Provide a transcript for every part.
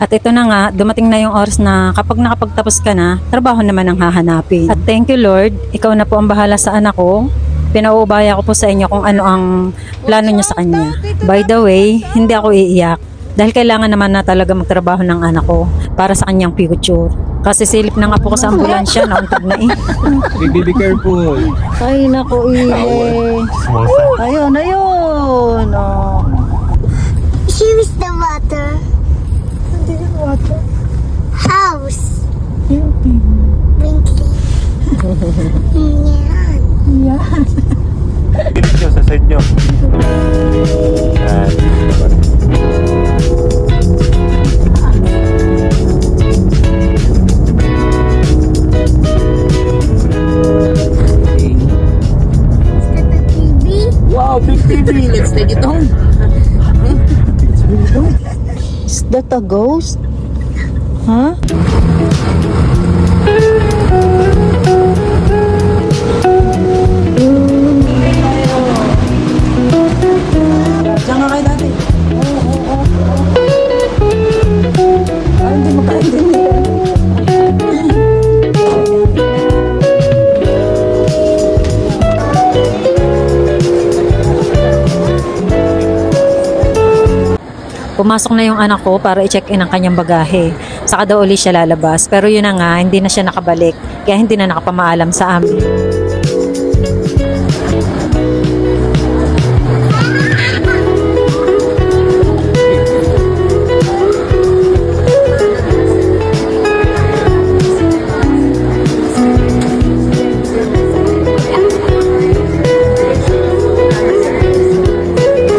At ito na nga, dumating na yung oras na kapag nakapagtapos ka na, trabaho naman ang hahanapin. At thank you Lord, ikaw na po ang bahala sa anak ko. Pinaubaya ko po sa inyo kung ano ang plano niyo sa kanya. By the way, hindi ako iiyak. Dahil kailangan naman na talaga magtrabaho ng anak ko para sa kanyang future. Kasi silip na nga po ko sa ambulansya, nauntag na eh. Be careful. Ay, naku, Ile. Ayun, ayun. Oh. Here is the water. House. Wrinkly. Yan. Pilit nyo sa side nyo. Yan. Is that the TV? Wow, big TV. Let's take it home. Is that a ghost? Huh? Diyan nga kayo dati. Ay, hindi makaintindihan. Pumasok na yung anak ko para i-check-in ang kanyang bagahe. Saka daw uli siya lalabas. Pero yun na nga, hindi na siya nakabalik. Kaya hindi na nakapamaalam sa amin.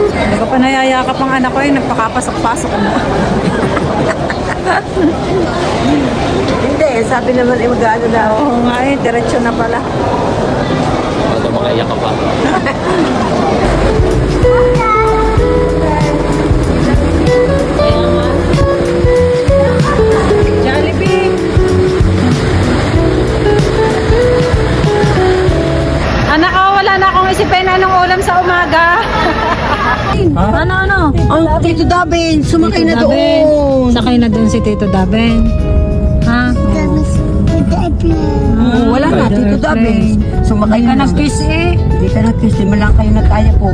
Hindi ko pa nayayakap ang anak ko eh. Nagpakapasok-pasok na. Hindi, sabi naman eh mag-ano na. Oo nga eh, diretsyo na pala. Baka makaiyak ka pa. Jollibee! Anak ko, wala na akong isipin anong ulam sa umaga. Ano? Ang Tito Dabin, sumakay na doon. Sakay na doon si Tito Daben. Ha? That is with the airplane. Wala na, Tito Dabin. Sumakay ka na kiss eh. Hindi ka na kiss, di man lang kayo nagkaya po.